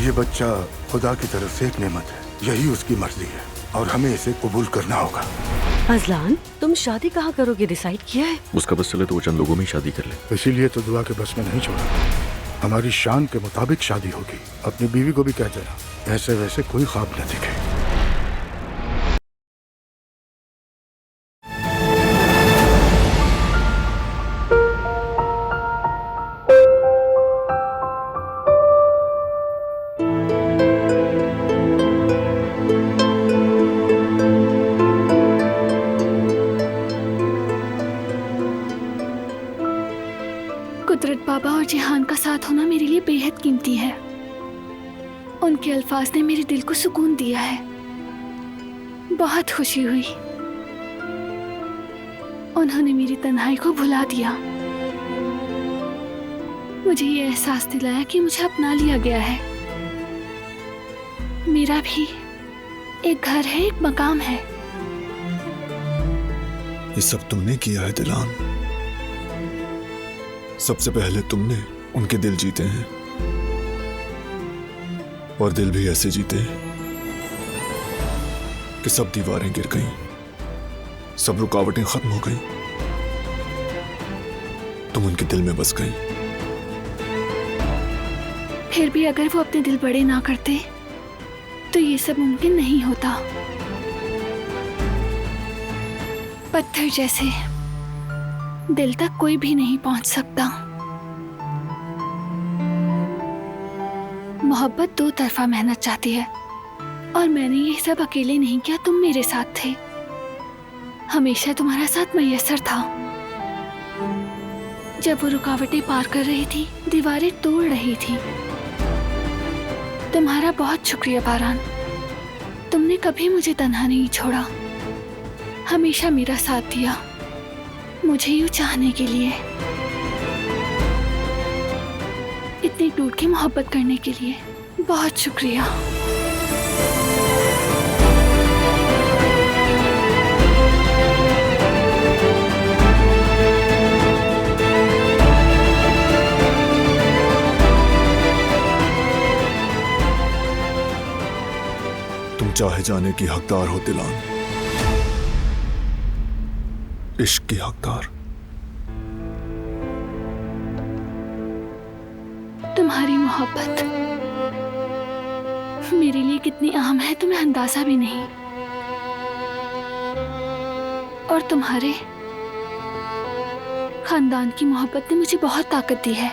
ये बच्चा खुदा की तरफ से एक नेमत है, यही उसकी मर्जी है और हमें इसे कबूल करना होगा। अजलान, तुम शादी कहाँ करोगे डिसाइड किया है? उसका बस चले तो वो चंद लोगों में ही शादी कर ले। इसीलिए तो दुआ के बस में नहीं छोड़ा। हमारी शान के मुताबिक शादी होगी। अपनी बीवी को भी कह देना ऐसे वैसे कोई ख्वाब न दिखे। कुदरत बाबा और जिहान का साथ होना मेरे लिए बेहद कीमती है। उनके अल्फाज ने मेरे दिल को सुकून दिया है। बहुत खुशी हुई। उन्होंने मेरी तन्हाई को भुला दिया। मुझे ये एहसास दिलाया कि मुझे अपना लिया गया है। मेरा भी एक घर है, एक मकाम है। ये सब तुमने किया है दिलान। सबसे पहले तुमने उनके दिल जीते हैं और दिल भी ऐसे जीते हैं कि सब दीवारें गिर गईं, सब रुकावटें खत्म हो गईं, तुम उनके दिल में बस गईं। फिर भी अगर वो अपने दिल बड़े ना करते तो ये सब मुमकिन नहीं होता। पत्थर जैसे दिल तक कोई भी नहीं पहुंच सकता। मोहब्बत दो तरफा मेहनत चाहती है और मैंने ये सब अकेले नहीं किया, तुम मेरे साथ थे। हमेशा तुम्हारा साथ मैसर था। जब वो रुकावटें पार कर रही थी, दीवारें तोड़ रही थी। तुम्हारा बहुत शुक्रिया बारान। तुमने कभी मुझे तन्हा नहीं छोड़ा, हमेशा मेरा साथ दिया, मुझे यूं चाहने के लिए, इतनी टूट के मोहब्बत करने के लिए बहुत शुक्रिया। तुम चाहे जाने की हकदार हो दिलान, इश्क की हकदार। तुम्हारी मोहब्बत मेरे लिए कितनी अहम है तुम्हें अंदाजा भी नहीं। और तुम्हारे खानदान की मोहब्बत ने मुझे बहुत ताकत दी है।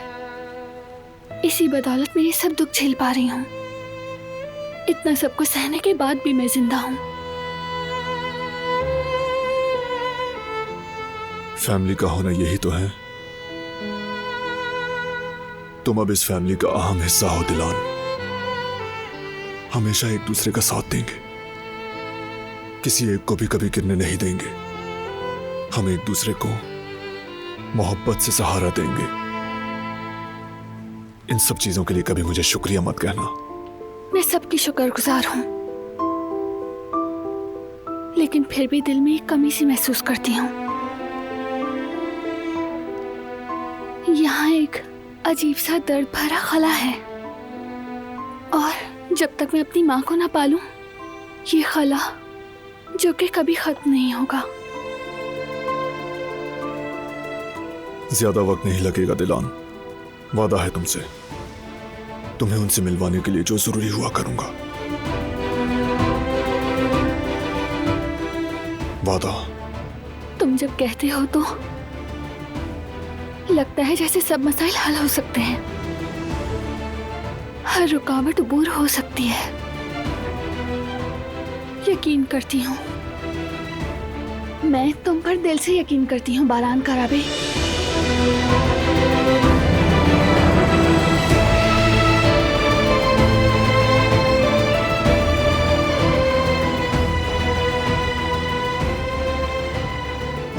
इसी बदौलत मैं ये सब दुख झेल पा रही हूँ। इतना सबको सहने के बाद भी मैं जिंदा हूँ। फैमिली का होना यही तो है। तुम अब इस फैमिली का अहम हिस्सा हो दिलान। हमेशा एक दूसरे का साथ देंगे, किसी एक को भी कभी गिरने नहीं देंगे। हम एक दूसरे को मोहब्बत से सहारा देंगे। इन सब चीजों के लिए कभी मुझे शुक्रिया मत कहना। मैं सबकी शुक्रगुजार हूँ, लेकिन फिर भी दिल में एक कमी सी महसूस करती हूँ। यहाँ एक अजीब सा दर्द भरा खला है और जब तक मैं अपनी माँ को ना पालूं, ये खला जो कि कभी खत्म नहीं होगा। ज्यादा वक्त नहीं लगेगा दिलान, वादा है तुमसे। तुम्हें उनसे मिलवाने के लिए जो जरूरी हुआ करूंगा। वादा। तुम जब कहते हो तो लगता है जैसे सब मसाइल हल हो सकते हैं, हर रुकावट दूर हो सकती है। यकीन करती हूँ, मैं तुम पर दिल से यकीन करती हूँ बारान कराबे।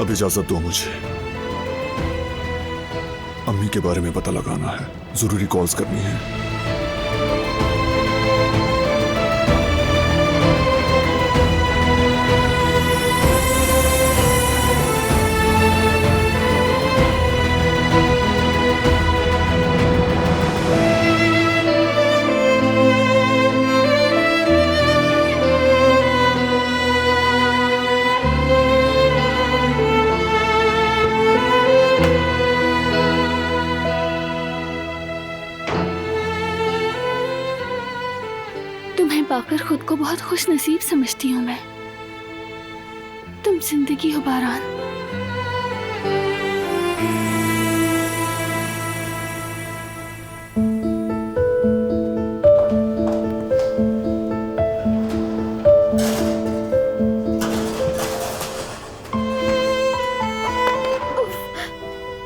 अब इजाजत दो मुझे। अम्मी के बारे में पता लगाना है, जरूरी कॉल्स करनी है। तुम्हें पाकर खुद को बहुत खुश नसीब समझती हूँ मैं। तुम जिंदगी हो बारान।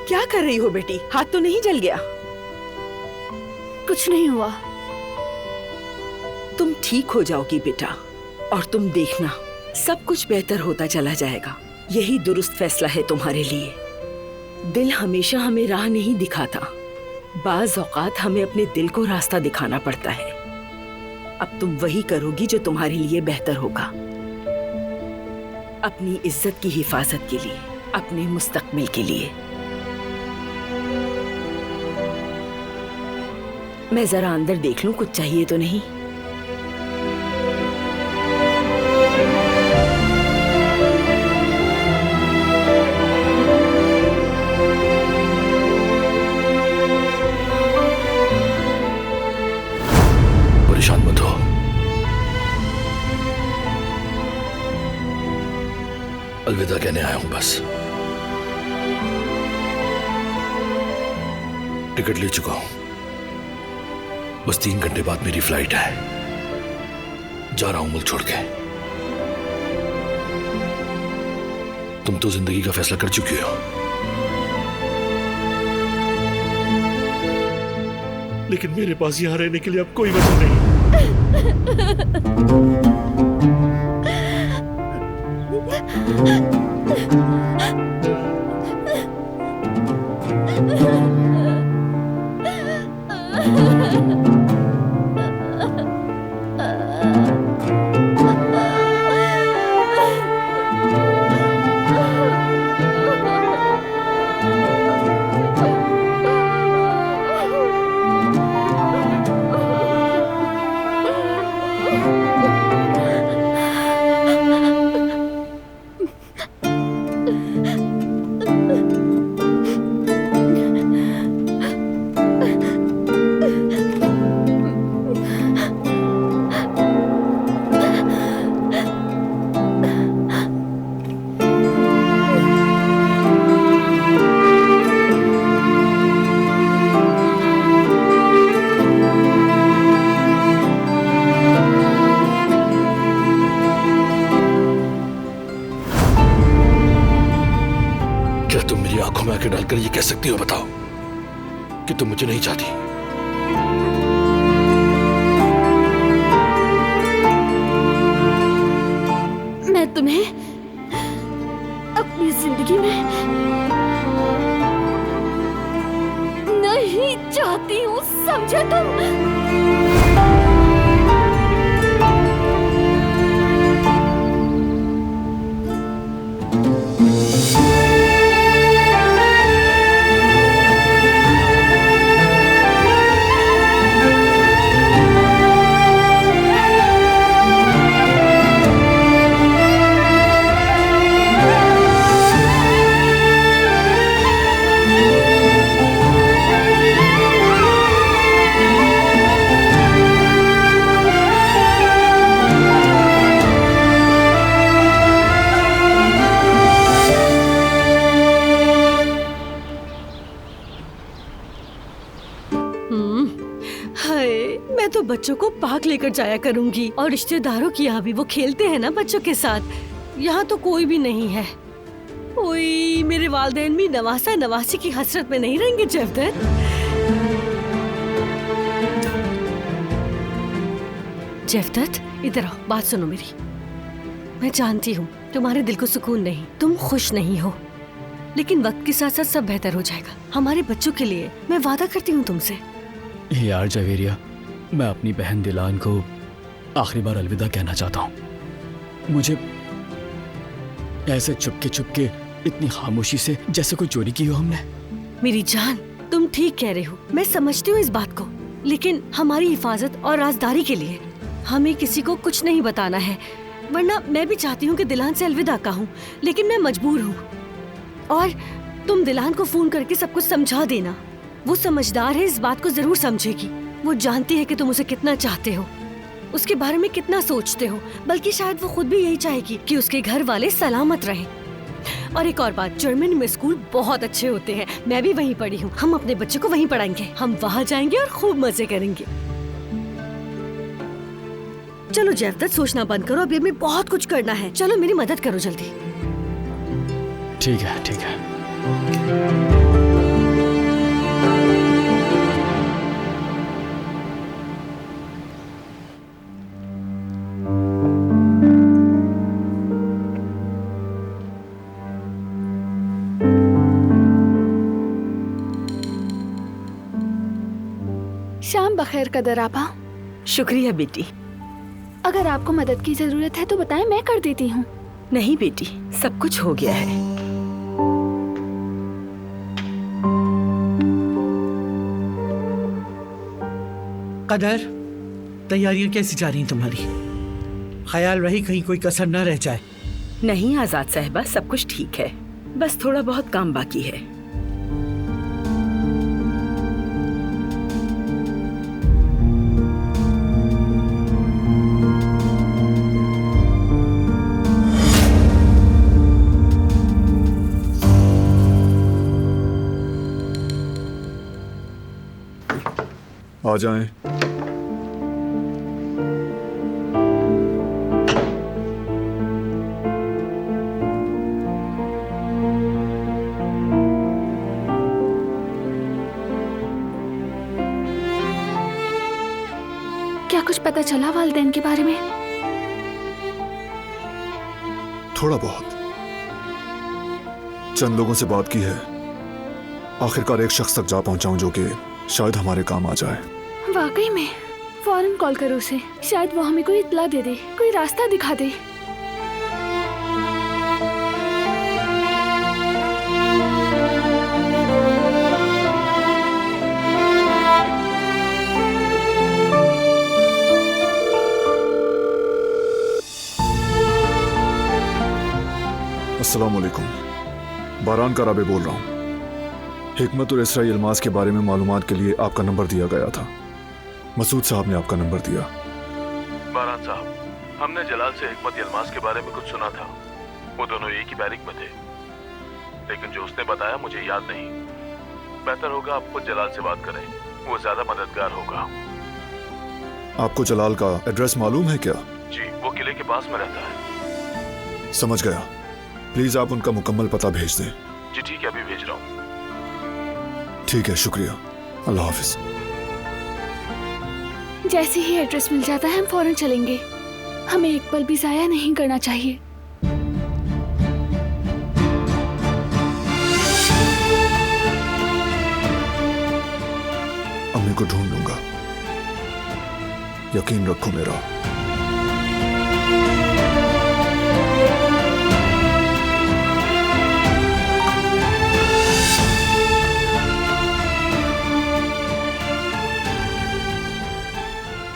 क्या कर रही हो बेटी? हाथ तो नहीं जल गया? कुछ नहीं हुआ। तुम ठीक हो जाओगी बेटा, और तुम देखना सब कुछ बेहतर होता चला जाएगा। यही दुरुस्त फैसला है तुम्हारे लिए। दिल हमेशा हमें राह नहीं दिखाता, बाज औकात हमें अपने दिल को रास्ता दिखाना पड़ता है। अब तुम वही करोगी जो तुम्हारे लिए बेहतर होगा, अपनी इज्जत की हिफाजत के लिए, अपने मुस्तकबिल के लिए। मैं जरा अंदर देख लूं, कुछ चाहिए तो नहीं? परेशान मत हो। अलविदा कहने आया हूं बस। टिकट ले चुका हूं, बस 3 घंटे बाद मेरी फ्लाइट है। जा रहा हूं मुल्क छोड़ के। तुम तो जिंदगी का फैसला कर चुकी हो, लेकिन मेरे पास यहां रहने के लिए अब कोई वजह नहीं। आंखों में आंखें डालकर ये कह सकती हो, बताओ, कि तुम मुझे नहीं चाहती? मैं तुम्हें अपनी जिंदगी में नहीं चाहती हूँ, समझे तुम? मैं तो बच्चों को पार्क लेकर जाया करूंगी, और रिश्तेदारों की यहाँ भी वो खेलते हैं ना बच्चों के साथ। यहाँ तो कोई भी नहीं है। ओए, मेरे वालिदैन भी नवासा नवासी की हसरत में नहीं रहेंगे जवदत। जवदत, इधर आओ, बात सुनो मेरी। मैं जानती हूँ तुम्हारे दिल को सुकून नहीं, तुम खुश नहीं हो, लेकिन वक्त के साथ साथ सब बेहतर हो जाएगा। हमारे बच्चों के लिए मैं वादा करती हूँ तुमसे। यार जवेरिया, मैं अपनी बहन दिलान को आखिरी बार अलविदा कहना चाहता हूँ। मुझे ऐसे चुपके चुपके इतनी खामोशी से जैसे कोई चोरी की हो हमने। मेरी जान, तुम ठीक कह रहे हो, मैं समझती हूँ इस बात को, लेकिन हमारी हिफाजत और राजदारी के लिए हमें किसी को कुछ नहीं बताना है, वरना मैं भी चाहती हूँ कि दिलान से अलविदा कहूँ, लेकिन मैं मजबूर हूँ। और तुम दिलान को फोन करके सब कुछ समझा देना। वो समझदार है, इस बात को जरूर समझेगी। वो जानती है कि तुम उसे कितना चाहते हो। उसके बारे में कितना सोचते हो, बल्कि शायद वो खुद भी यही चाहेगी कि उसके घर वाले सलामत रहें। और एक और बात, जर्मनी में स्कूल बहुत अच्छे होते हैं, मैं भी वहीं पढ़ी हूँ। हम अपने बच्चों को वहीं पढ़ाएंगे, हम वहाँ जाएंगे और खूब मजे करेंगे। चलो जयवदत्त, सोचना बंद करो, अभी हमें बहुत कुछ करना है। चलो मेरी मदद करो जल्दी। ठीक है, ठीक है। शाम बखैर कदर आपा। शुक्रिया बेटी। अगर आपको मदद की जरूरत है तो बताएं, मैं कर देती हूँ। नहीं बेटी, सब कुछ हो गया है। कदर, तैयारियां कैसी जा रही हैं तुम्हारी? ख्याल रही कहीं कोई कसर न रह जाए। नहीं आजाद साहिबा, सब कुछ ठीक है, बस थोड़ा बहुत काम बाकी है। आ जाएं। क्या कुछ पता चला वालिदैन के बारे में? थोड़ा बहुत। चंद लोगों से बात की है। आखिरकार एक शख्स तक जा पहुंचा हूं जो कि शायद हमारे काम आ जाए। वाकई में? फौरन कॉल करो उसे, शायद वो हमें कोई इत्तला दे दे, कोई रास्ता दिखा दे। अस्सलाम वालेकुम, बारान का राबे बोल रहा हूँ। हिकमत और इसराई अल्मास के बारे में मालूमात के लिए आपका नंबर दिया गया था। मसूद साहब ने आपका नंबर दिया। बारान साहब, हमने जलाल से हिकमत अल्मास के बारे में कुछ सुना था। वो दोनों एक ही बैरिक में थे, लेकिन जो उसने बताया मुझे याद नहीं। बेहतर होगा आप खुद जलाल से बात करें, वो ज्यादा मददगार होगा। आपको जलाल का एड्रेस मालूम है क्या? जी, वो किले के पास में रहता है। समझ गया। प्लीज आप उनका मुकम्मल पता भेज दें। जी ठीक है, अभी भेज रहा हूँ। ठीक है, शुक्रिया। अल्लाह हाफिज। जैसे ही एड्रेस मिल जाता है हम फौरन चलेंगे। हमें एक पल भी जाया नहीं करना चाहिए। अम्मी को ढूंढ लूंगा, यकीन रखो मेरा।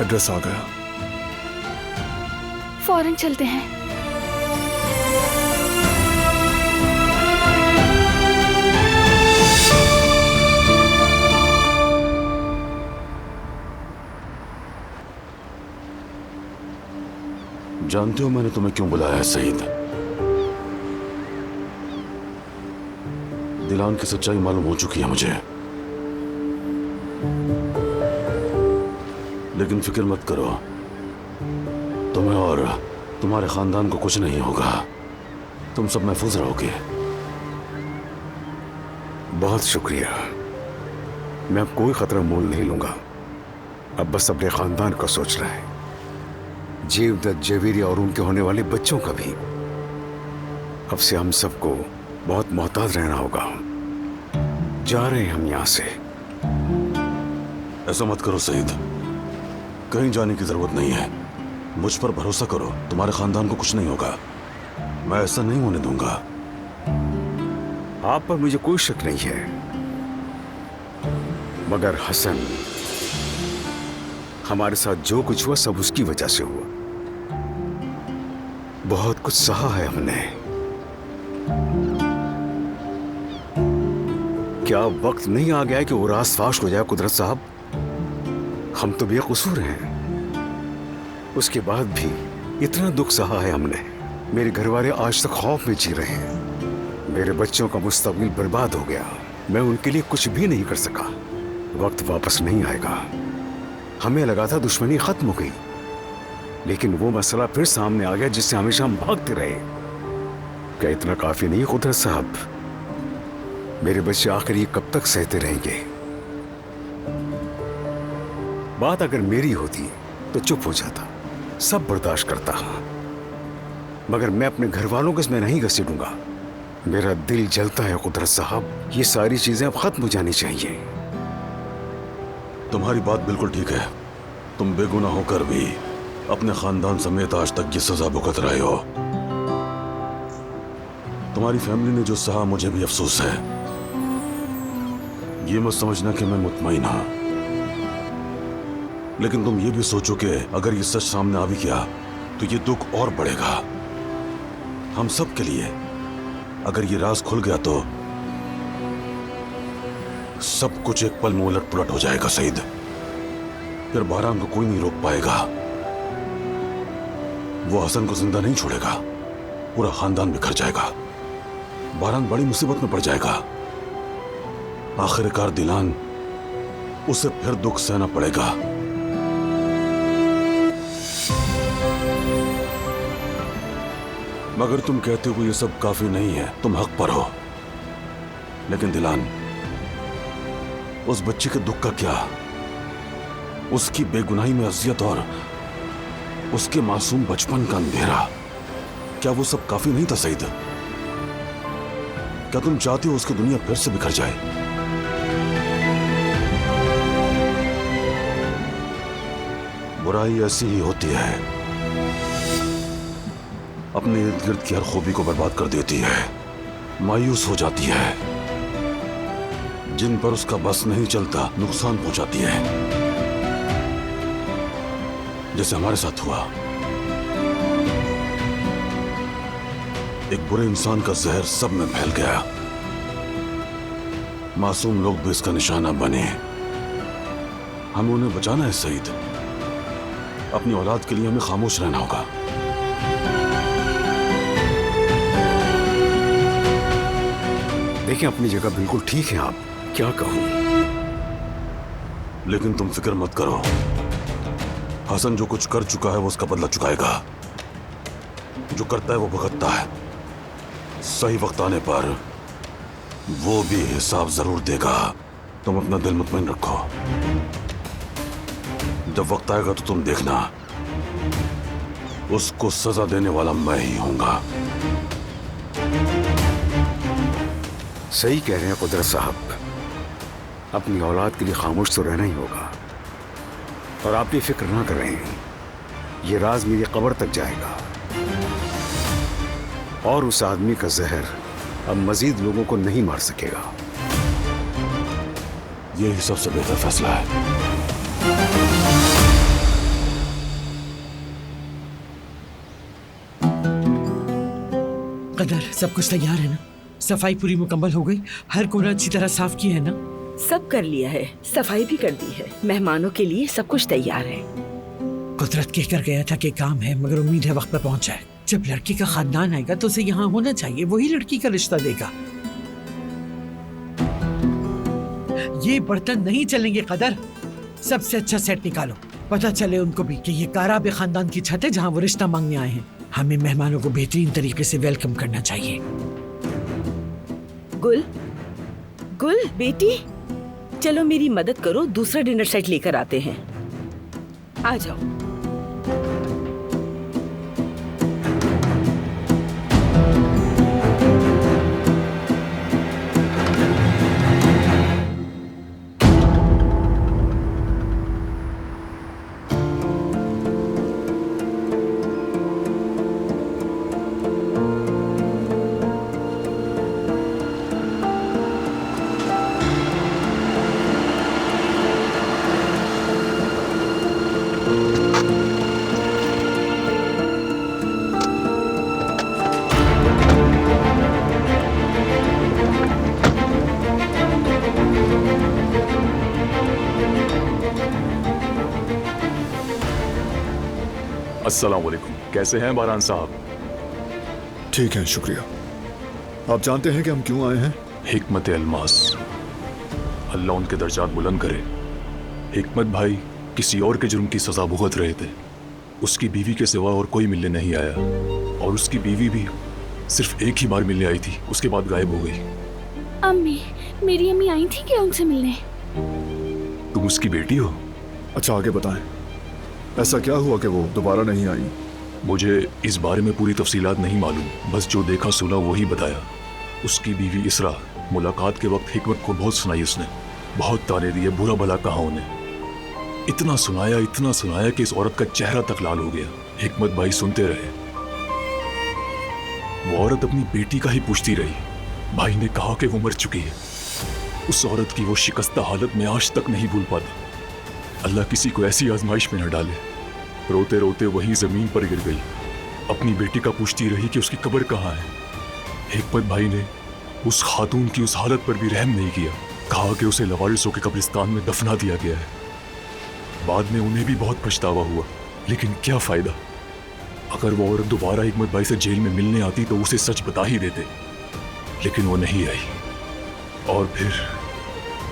एड्रेस आ गया। फौरन चलते हैं। जानते हो मैंने तुम्हें क्यों बुलाया है सईद? दिलान की सच्चाई मालूम हो चुकी है मुझे, लेकिन फिक्र मत करो, तुम्हें और तुम्हारे खानदान को कुछ नहीं होगा। तुम सब महफूज रहोगे। बहुत शुक्रिया। मैं अब कोई खतरा मोल नहीं लूंगा। अब बस अपने खानदान का सोचना है, जयवदत्त, जवेरिया और उनके होने वाले बच्चों का भी। अब से हम सबको बहुत मोहतात रहना होगा। जा रहे हैं हम यहां से। ऐसा मत करो सईद, कहीं जाने की जरूरत नहीं है। मुझ पर भरोसा करो, तुम्हारे खानदान को कुछ नहीं होगा। मैं ऐसा नहीं होने दूंगा। आप पर मुझे कोई शक नहीं है, मगर हसन, हमारे साथ जो कुछ हुआ सब उसकी वजह से हुआ। बहुत कुछ सहा है हमने। क्या वक्त नहीं आ गया है कि वो रास फाश हो जाए? कुदरत साहब, हम तो बेकसूर हैं। उसके बाद भी इतना दुख सहा है हमने। मेरे घर वाले आज तक खौफ में जी रहे हैं। मेरे बच्चों का मुस्तकबिल बर्बाद हो गया। मैं उनके लिए कुछ भी नहीं कर सका। वक्त वापस नहीं आएगा। हमें लगा था दुश्मनी खत्म हो गई, लेकिन वो मसला फिर सामने आ गया जिससे हमेशा हम भागते रहे। क्या इतना काफी नहीं कुदरत साहब? मेरे बच्चे आखिर ये कब तक सहते रहेंगे? बात अगर मेरी होती तो चुप हो जाता, सब बर्दाश्त करता, मगर मैं अपने घर वालों को इसमें नहीं घसीटूंगा। मेरा दिल जलता है कुदरत साहब। ये सारी चीजें अब खत्म हो जानी चाहिए। तुम्हारी बात बिल्कुल ठीक है। तुम बेगुनाह होकर भी अपने खानदान समेत आज तक ये सजा भुगत रहे हो। तुम्हारी फैमिली ने जो सहा, मुझे भी अफसोस है। ये मत समझना कि मैं मुतमईन हूं, लेकिन तुम ये भी सोचो कि अगर ये सच सामने आ भी गया तो ये दुख और बढ़ेगा हम सब के लिए। अगर ये राज खुल गया तो सब कुछ एक पल में उलट पुलट हो जाएगा सईद। फिर बारान को कोई नहीं रोक पाएगा। वो हसन को जिंदा नहीं छोड़ेगा, पूरा खानदान बिखर जाएगा। बारान बड़ी मुसीबत में पड़ जाएगा। आखिरकार दिलान, उसे फिर दुख सहना पड़ेगा। मगर तुम कहते हो ये सब काफी नहीं है, तुम हक पर हो। लेकिन दिलान, उस बच्चे के दुख का क्या? उसकी बेगुनाही में अजियत और उसके मासूम बचपन का अंधेरा, क्या वो सब काफी नहीं था सईद? क्या तुम चाहते हो उसकी दुनिया फिर से बिखर जाए? बुराई ऐसी ही होती है, अपने इर्द गिर्द की हर खूबी को बर्बाद कर देती है, मायूस हो जाती है, जिन पर उसका बस नहीं चलता नुकसान पहुंचाती है, जैसे हमारे साथ हुआ। एक बुरे इंसान का जहर सब में फैल गया। मासूम लोग भी इसका निशाना बने। हमें उन्हें बचाना है सईद। अपनी औलाद के लिए हमें खामोश रहना होगा। देखिए, अपनी जगह बिल्कुल ठीक है आप, क्या कहूं। लेकिन तुम फिक्र मत करो, हसन जो कुछ कर चुका है वो उसका बदला चुकाएगा। जो करता है वो भुगतता है। सही वक्त आने पर वो भी हिसाब जरूर देगा। तुम अपना दिल मुतमईन रखो। जब वक्त आएगा तो तुम देखना, उसको सजा देने वाला मैं ही हूंगा। सही कह रहे हैं कुदरत साहब। अपनी औलाद के लिए खामोश तो रहना ही होगा। और आप भी फिक्र ना करें, ये राज मेरी कब्र तक जाएगा। और उस आदमी का जहर अब मजीद लोगों को नहीं मार सकेगा। यही सबसे बेहतर फैसला है। कदर, सब कुछ तैयार है ना? सफाई पूरी मुकम्मल हो गई? हर कोना अच्छी तरह साफ किया है ना? सब कर लिया है, सफाई भी कर दी है। मेहमानों के लिए सब कुछ तैयार है। कुदरत कहकर गया था कि काम है, मगर उम्मीद है वक्त पर पहुंच जाए। जब लड़की का खानदान आएगा तो उसे यहाँ होना चाहिए, वही लड़की का रिश्ता देगा। ये बर्तन नहीं चलेंगे कदर। सबसे अच्छा सेट निकालो, पता चले उनको भी कि ये काराबे खानदान की छत है जहाँ वो रिश्ता मांगने आए हैं। हमें मेहमानों को बेहतरीन तरीके से वेलकम करना चाहिए। गुल, गुल बेटी, चलो मेरी मदद करो, दूसरा डिनर सेट लेकर आते हैं। आ जाओ। अस्सलाम वालेकुम। कैसे हैं बारान साहब? ठीक है, शुक्रिया। आप जानते हैं कि हम क्यों आए हैं? हिकमत अलमास, अल्लाह उनके दर्जात बुलंद करे। हिकमत भाई किसी और के जुर्म की सजा भुगत रहे थे। उसकी बीवी के सिवा और कोई मिलने नहीं आया, और उसकी बीवी भी सिर्फ एक ही बार मिलने आई थी, उसके बाद गायब हो गई। अम्मी, मेरी अम्मी आई थी क्या उनसे मिलने? तुम उसकी बेटी हो? अच्छा, आगे बताएं। ऐसा क्या हुआ कि वो दोबारा नहीं आई? मुझे इस बारे में पूरी तफसीलात नहीं मालूम, बस जो देखा सुना वही बताया। उसकी बीवी इसरा मुलाकात के वक्त हिकमत को बहुत सुनाई उसने, बहुत ताने दिए, बुरा भला कहा उन्हें। इतना सुनाया कि इस औरत का चेहरा तक लाल हो गया। हिकमत भाई सुनते रहे। वो औरत अपनी बेटी का ही पूछती रही। भाई ने कहा कि वो मर चुकी है। उस औरत की वो शिकस्ता हालत में आज तक नहीं भूल पाता। अल्लाह किसी को ऐसी आजमाइश में न डाले। रोते रोते वही जमीन पर गिर गई। अपनी बेटी का पूछती रही कि उसकी कब्र कहाँ है। हिकमत भाई ने उस खातून की उस हालत पर भी रहम नहीं किया, कहा कि उसे लवारिसों के कब्रिस्तान में दफना दिया गया है। बाद में उन्हें भी बहुत पछतावा हुआ, लेकिन क्या फायदा। अगर वो औरत दोबारा हिकमत भाई से जेल में मिलने आती तो उसे सच बता ही देते, लेकिन वो नहीं आई। और फिर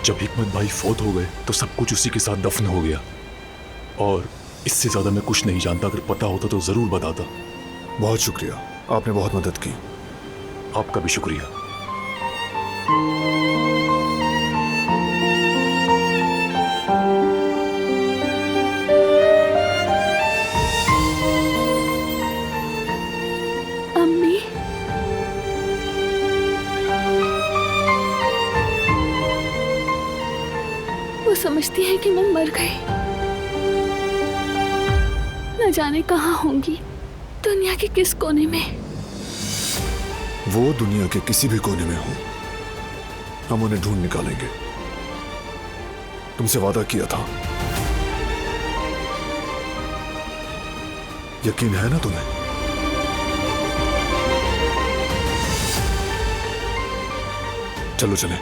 जब हिकमत भाई फौत हो गए तो सब कुछ उसी के साथ दफन हो गया। और इससे ज्यादा मैं कुछ नहीं जानता। अगर पता होता तो जरूर बताता। बहुत शुक्रिया, आपने बहुत मदद की। आपका भी शुक्रिया। अम्मी, वो समझती है कि मैं मर गई। न जाने कहाँ होंगी, दुनिया के किस कोने में। वो दुनिया के किसी भी कोने में हो, हम उन्हें ढूंढ निकालेंगे। तुमसे वादा किया था, यकीन है ना तुम्हें? चलो चलें।